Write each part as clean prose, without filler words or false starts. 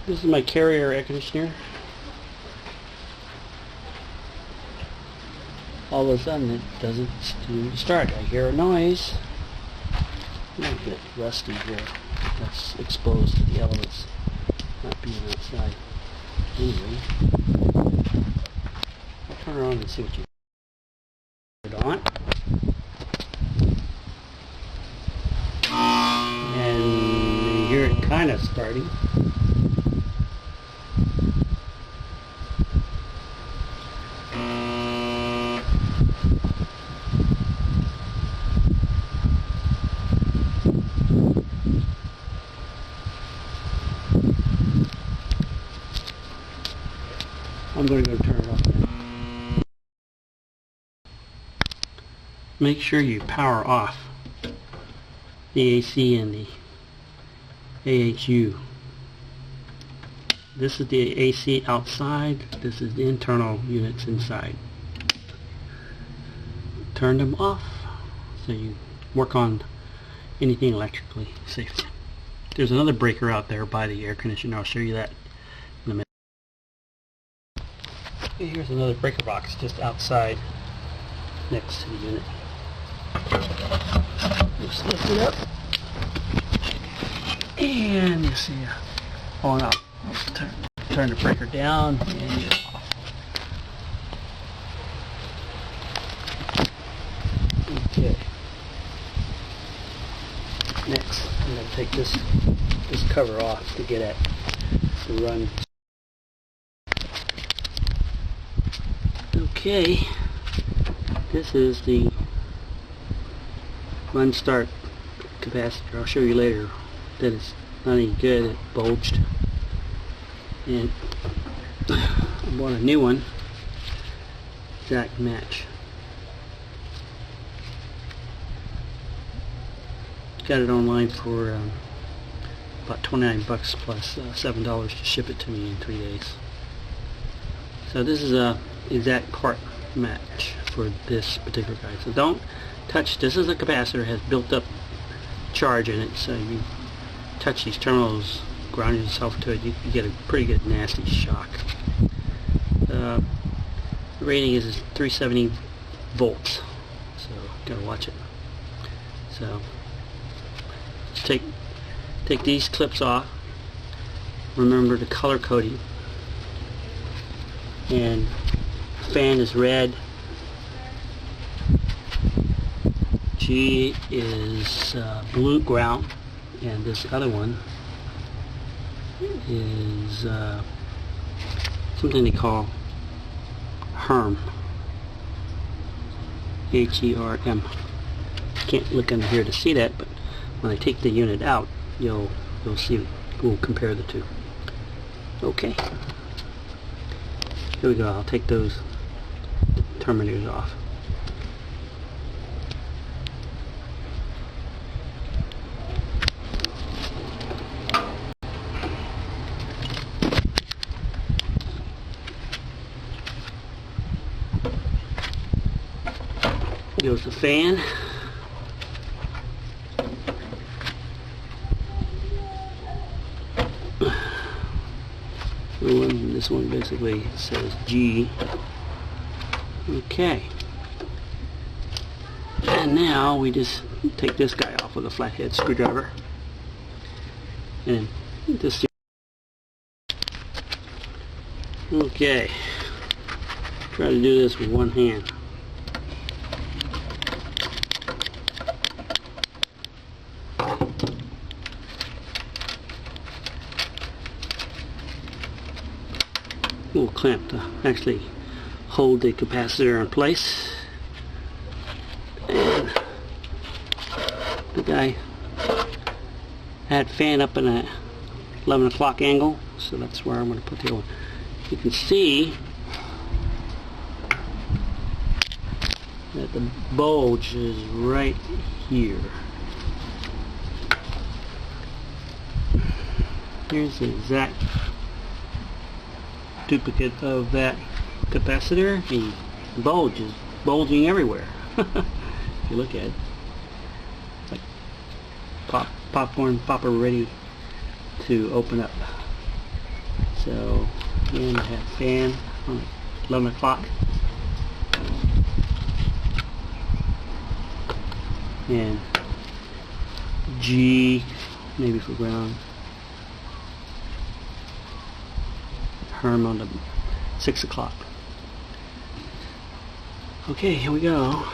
This is my carrier air conditioner. All of a sudden it doesn't seem to start. I hear a noise. A little bit rusty here. That's exposed to the elements not being outside. Anyway, I'll turn it on and see what you put it on. And you hear it kind of starting. I'm going to go turn it off now. Make sure you power off the AC and the AHU. This is the AC outside, this is the internal units inside. Turn them off so you work on anything electrically safely. There's another breaker out there by the air conditioner. I'll show you that in a minute. Okay, here's another breaker box just outside next to the unit. Just lift it up and you see on up. Turn the breaker down and you're off. Okay. Next, I'm going to take this cover off to get at the run. Okay, this is the runstart capacitor. I'll show you later that it's not any good. It bulged, and I bought a new one, exact match. Got it online for about 29 bucks plus $7 to ship it to me in 3 days. So this is a exact part match for this particular guy. So don't touch. This is a capacitor, has built up charge in it, so you touch these terminals, ground yourself to it, you get a pretty good nasty shock. The rating is 370 volts, so gotta watch it. So take these clips off. Remember the color coding, and fan is red, G is blue ground, and this other one is something they call HERM, H-E-R-M. Can't look under here to see that, but when I take the unit out, you'll see. We'll compare the two. Okay. Here we go. I'll take those terminators off. Here goes the fan. This one basically says G. Okay. And now we just take this guy off with a flathead screwdriver. And just... Okay. Try to do this with one hand. Little clamp to actually hold the capacitor in place. And the guy had fan up in a 11 o'clock angle, so that's where I'm going to put the other one. You can see that the bulge is right here. Here's the exact duplicate of that capacitor. The bulge is bulging everywhere. If you look at it, it's like popcorn popper ready to open up. So again, I have fan on 11 o'clock. And G maybe for ground. Herm on the 6 o'clock. Okay, here we go.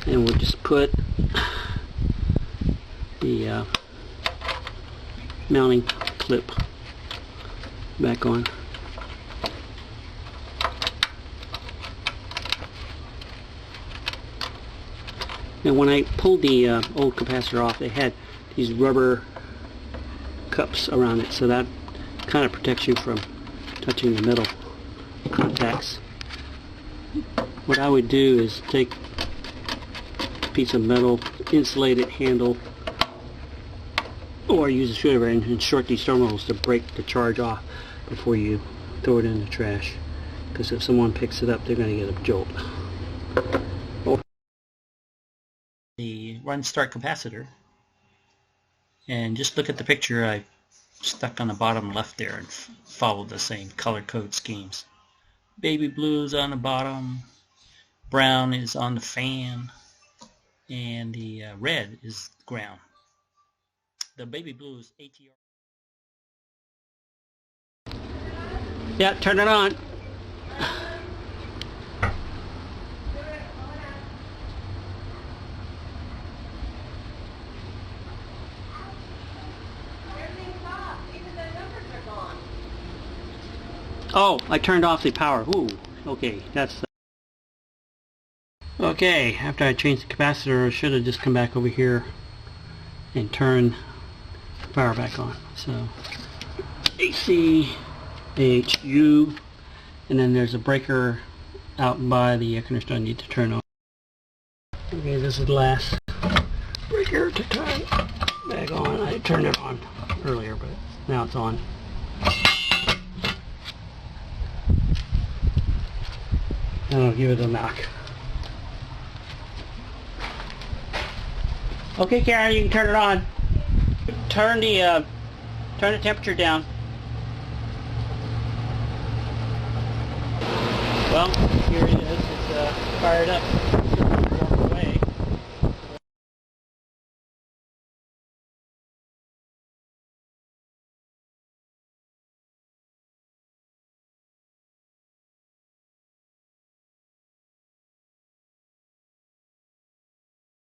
And we'll just put the mounting clip back on. Now when I pulled the old capacitor off, they had these rubber cups around it, so that kind of protects you from touching the metal contacts. What I would do is take a piece of metal, insulated handle, or use a screwdriver and short these terminals to break the charge off before you throw it in the trash, because if someone picks it up, they're going to get a jolt. The runstart capacitor, and just look at the picture I stuck on the bottom left there and followed the same color code schemes. Baby blue is on the bottom, brown is on the fan, and the red is ground. The baby blue is ATR. Yeah, turn it on. Oh, I turned off the power. Ooh, okay, that's... Okay, after I changed the capacitor, I should have just come back over here and turn the power back on. So, AC, AHU, and then there's a breaker out by the air conditioner I need to turn on. Okay, this is the last breaker to turn back on. I turned it on earlier, but now it's on. And I'll give it a knock. Okay, Karen, you can turn it on. Turn the temperature down. Well, here it is. It's fired up.